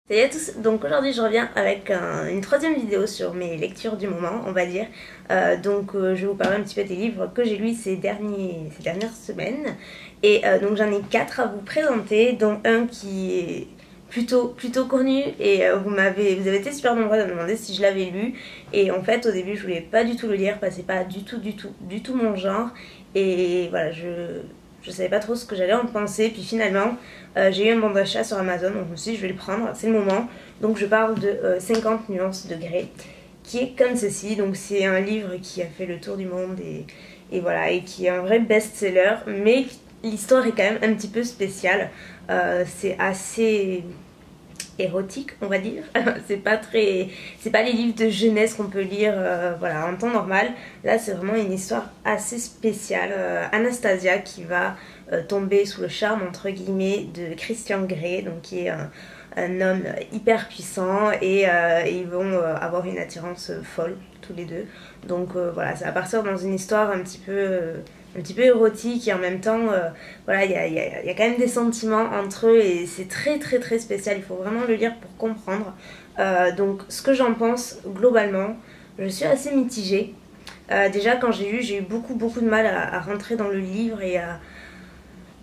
Salut à tous, donc aujourd'hui je reviens avec une troisième vidéo sur mes lectures du moment, on va dire. Je vais vous parler un petit peu des livres que j'ai lus ces dernières semaines. Donc j'en ai 4 à vous présenter, dont un qui est plutôt connu et vous avez été super nombreux à me demander si je l'avais lu. Et en fait au début je voulais pas du tout le lire parce que c'est pas du tout mon genre. Et voilà, je savais pas trop ce que j'allais en penser, puis finalement j'ai eu un bon d'achat sur Amazon, donc je me suis dit je vais le prendre, c'est le moment. Donc je parle de 50 nuances de Grey, qui est comme ceci. Donc c'est un livre qui a fait le tour du monde et voilà, et qui est un vrai best-seller, mais l'histoire est quand même un petit peu spéciale. C'est assez érotique, on va dire. C'est pas les livres de jeunesse qu'on peut lire voilà, en temps normal. Là c'est vraiment une histoire assez spéciale. Anastasia qui va tomber sous le charme entre guillemets de Christian Grey, donc qui est un homme hyper puissant et ils vont avoir une attirance folle tous les deux. Donc voilà, ça va partir dans une histoire un petit peu érotique et en même temps voilà, il y a quand même des sentiments entre eux et c'est très spécial. Il faut vraiment le lire pour comprendre. Donc ce que j'en pense globalement, je suis assez mitigée. Déjà quand j'ai lu, j'ai eu beaucoup de mal à rentrer dans le livre et à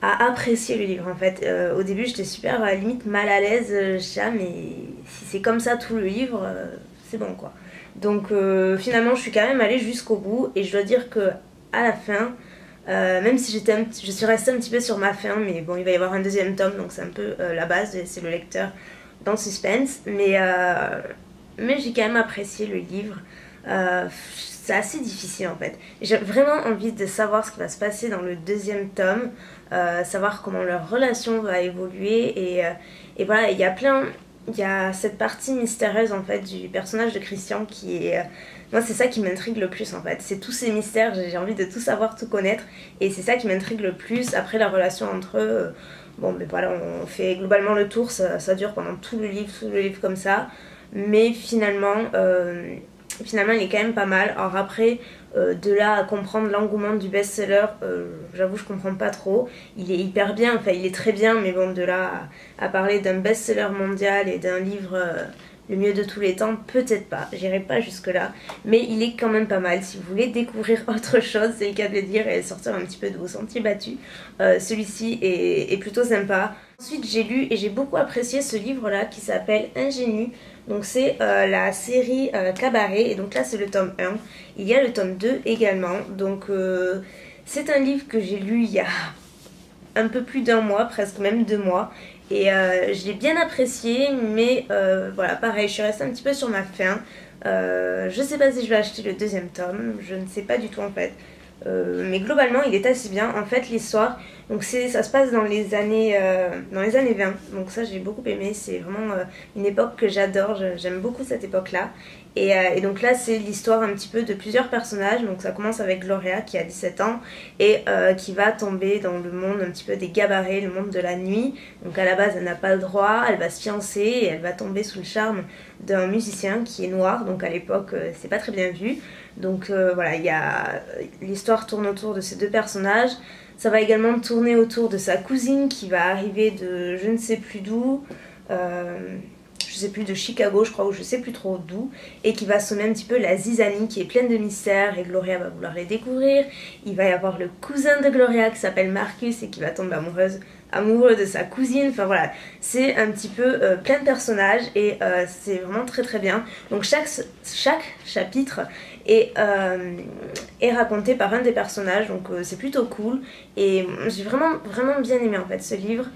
apprécier le livre en fait. Au début j'étais super limite mal à l'aise, mais si c'est comme ça tout le livre, c'est bon quoi. Donc finalement je suis quand même allée jusqu'au bout et je dois dire que à la fin, même si je suis restée un petit peu sur ma fin, mais bon il va y avoir un deuxième tome donc c'est un peu la base, c'est le lecteur dans le suspense, mais j'ai quand même apprécié le livre. C'est assez difficile en fait. J'ai vraiment envie de savoir ce qui va se passer dans le deuxième tome, savoir comment leur relation va évoluer et voilà, il y a cette partie mystérieuse en fait du personnage de Christian qui est... moi c'est ça qui m'intrigue le plus en fait, c'est tous ces mystères, j'ai envie de tout savoir, tout connaître et c'est ça qui m'intrigue le plus. Après la relation entre eux, bon mais voilà, on fait globalement le tour, ça dure pendant tout le livre comme ça, mais finalement il est quand même pas mal. Alors après, de là à comprendre l'engouement du best-seller, j'avoue je comprends pas trop. Il est hyper bien, enfin il est très bien, mais bon de là à parler d'un best-seller mondial et d'un livre le mieux de tous les temps, peut-être pas, j'irai pas jusque là, mais il est quand même pas mal. Si vous voulez découvrir autre chose, c'est le cas de le dire, et sortir un petit peu de vos sentiers battus, celui-ci est plutôt sympa. Ensuite j'ai lu et j'ai beaucoup apprécié ce livre là qui s'appelle Ingénu. Donc c'est la série Cabaret et donc là c'est le tome 1. Il y a le tome 2 également. Donc c'est un livre que j'ai lu il y a un peu plus d'un mois, presque même 2 mois. Et je l'ai bien apprécié, mais voilà, pareil, je suis restée un petit peu sur ma faim. Je sais pas si je vais acheter le deuxième tome, je ne sais pas du tout en fait. Mais globalement il est assez bien en fait l'histoire. Donc ça se passe dans les années 20, donc ça j'ai beaucoup aimé, c'est vraiment une époque que j'adore, j'aime beaucoup cette époque là. Et donc là c'est l'histoire un petit peu de plusieurs personnages. Donc ça commence avec Gloria qui a 17 ans et qui va tomber dans le monde un petit peu des gabarets, le monde de la nuit. Donc à la base elle n'a pas le droit, elle va se fiancer et elle va tomber sous le charme d'un musicien qui est noir, donc à l'époque c'est pas très bien vu. Donc voilà, l'histoire tourne autour de ces deux personnages. Ça va également tourner autour de sa cousine qui va arriver de je ne sais plus d'où, je sais plus, de Chicago je crois, ou je sais plus trop d'où, et qui va semer un petit peu la zizanie qui est pleine de mystères et Gloria va vouloir les découvrir. Il va y avoir le cousin de Gloria qui s'appelle Marcus et qui va tomber amoureux de sa cousine. Enfin voilà, c'est un petit peu plein de personnages et c'est vraiment très bien. Donc chaque chapitre est raconté par un des personnages, donc c'est plutôt cool et j'ai vraiment bien aimé en fait ce livre.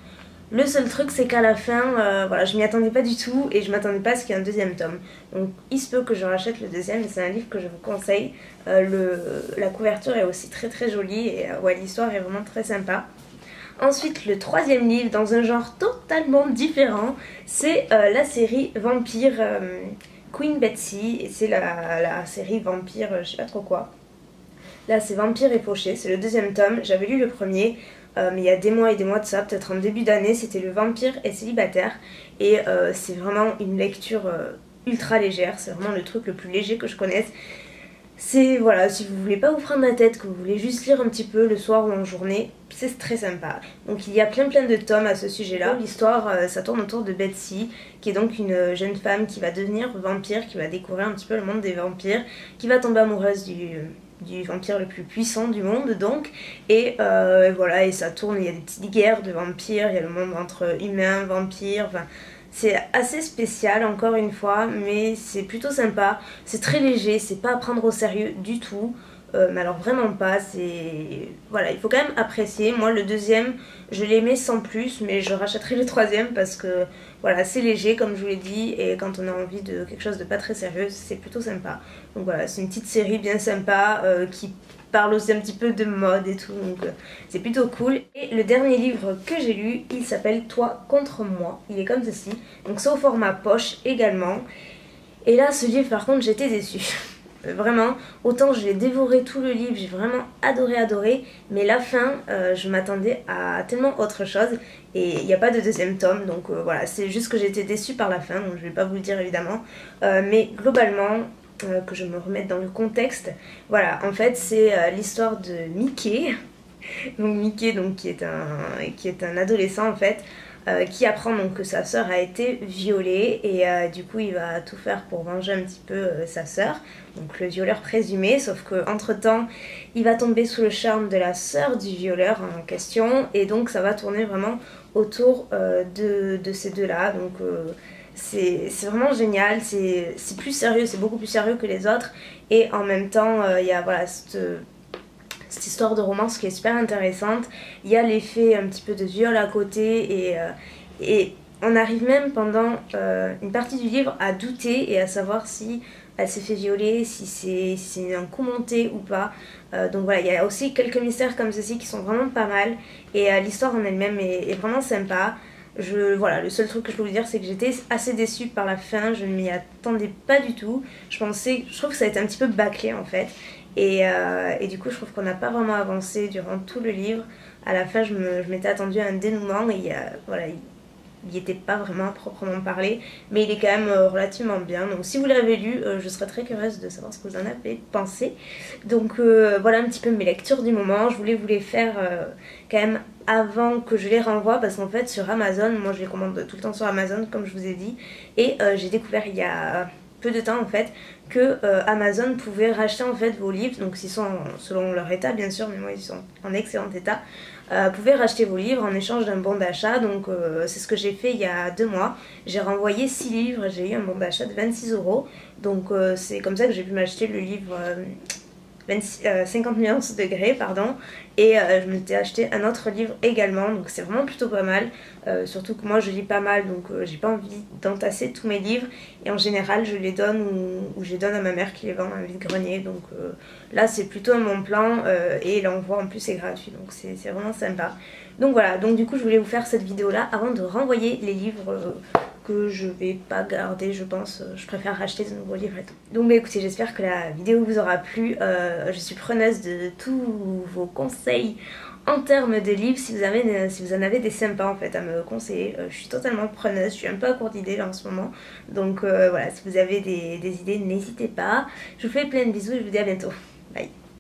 Le seul truc c'est qu'à la fin, voilà, je m'y attendais pas du tout et je m'attendais pas à ce qu'il y ait un deuxième tome. Donc il se peut que je rachète le deuxième, mais c'est un livre que je vous conseille. La couverture est aussi très jolie et ouais, l'histoire est vraiment très sympa. Ensuite, le troisième livre, dans un genre totalement différent, c'est la série Vampire Queen Betsy. Et c'est la série Vampire, je sais pas trop quoi. Là, c'est Vampire et Fauché, c'est le deuxième tome. J'avais lu le premier, mais il y a des mois et des mois de ça, peut-être en début d'année. C'était le Vampire et Célibataire. Et c'est vraiment une lecture ultra légère. C'est vraiment le truc le plus léger que je connaisse. C'est, voilà, si vous voulez pas vous prendre la tête, que vous voulez juste lire un petit peu le soir ou en journée, c'est très sympa. Donc il y a plein de tomes à ce sujet-là. L'histoire, ça tourne autour de Betsy, qui est donc une jeune femme qui va devenir vampire, qui va découvrir un petit peu le monde des vampires, qui va tomber amoureuse du vampire le plus puissant du monde donc, et voilà, et ça tourne, il y a des petites guerres de vampires, il y a le monde entre humains, vampires, enfin c'est assez spécial encore une fois, mais c'est plutôt sympa, c'est très léger, c'est pas à prendre au sérieux du tout, mais alors vraiment pas, c'est... Voilà, il faut quand même apprécier. Moi le deuxième, je l'aimais sans plus, mais je rachèterai le troisième parce que voilà, c'est léger comme je vous l'ai dit, et quand on a envie de quelque chose de pas très sérieux, c'est plutôt sympa. Donc voilà, c'est une petite série bien sympa qui parle aussi un petit peu de mode et tout, donc c'est plutôt cool. Et le dernier livre que j'ai lu, il s'appelle Toi contre moi, il est comme ceci, donc c'est au format poche également. Et là, ce livre par contre, j'étais déçue. Vraiment, autant je l'ai dévoré tout le livre, j'ai vraiment adoré, mais la fin, je m'attendais à tellement autre chose, et il n'y a pas de deuxième tome, donc voilà, c'est juste que j'ai été déçue par la fin, donc je vais pas vous le dire évidemment, mais globalement, que je me remette dans le contexte, voilà, en fait c'est l'histoire de Mickey, donc Mickey donc, qui est un adolescent en fait, qui apprend donc que sa sœur a été violée, et du coup il va tout faire pour venger un petit peu sa sœur, donc le violeur présumé, sauf que entre temps il va tomber sous le charme de la sœur du violeur en question, et donc ça va tourner vraiment autour de ces deux là, donc c'est vraiment génial, c'est plus sérieux, c'est beaucoup plus sérieux que les autres, et en même temps il y a voilà cette histoire de romance qui est super intéressante. Il y a l'effet un petit peu de viol à côté, et on arrive même pendant une partie du livre à douter et à savoir si elle s'est fait violer, si c'est un coup monté ou pas. Donc voilà, il y a aussi quelques mystères comme ceci qui sont vraiment pas mal, et l'histoire en elle-même est vraiment sympa. Voilà, le seul truc que je peux vous dire, c'est que j'étais assez déçue par la fin, je ne m'y attendais pas du tout. Je trouve que ça a été un petit peu bâclé en fait. Et du coup, je trouve qu'on n'a pas vraiment avancé durant tout le livre. À la fin, je m'étais attendue à un dénouement, et voilà, il n'y était pas vraiment à proprement parler, mais il est quand même relativement bien. Donc si vous l'avez lu, je serais très curieuse de savoir ce que vous en avez pensé. Donc voilà un petit peu mes lectures du moment. Je voulais vous les faire quand même avant que je les renvoie, parce qu'en fait sur Amazon, moi je les commande tout le temps sur Amazon comme je vous ai dit, et j'ai découvert il y a peu de temps en fait que Amazon pouvait racheter en fait vos livres, donc s'ils sont selon leur état bien sûr, mais moi ils sont en excellent état, pouvez racheter vos livres en échange d'un bon d'achat. Donc c'est ce que j'ai fait il y a 2 mois, j'ai renvoyé 6 livres, j'ai eu un bon d'achat de 26 €, donc c'est comme ça que j'ai pu m'acheter le livre 50 nuances de Grey, pardon, et je m'étais acheté un autre livre également, donc c'est vraiment plutôt pas mal, surtout que moi je lis pas mal, donc j'ai pas envie d'entasser tous mes livres, et en général je les donne ou je les donne à ma mère qui les vend à un vide-grenier, donc là c'est plutôt un bon plan, et l'envoi en plus est gratuit, donc c'est vraiment sympa. Donc voilà, donc du coup je voulais vous faire cette vidéo là avant de renvoyer les livres que je vais pas garder, je pense, je préfère racheter de nouveaux livres et tout. Donc bah écoutez, j'espère que la vidéo vous aura plu, je suis preneuse de tous vos conseils en termes de livres, si vous en avez des sympas en fait à me conseiller, je suis totalement preneuse, je suis un peu à court d'idées là en ce moment, donc voilà, si vous avez des idées, n'hésitez pas. Je vous fais plein de bisous et je vous dis à bientôt.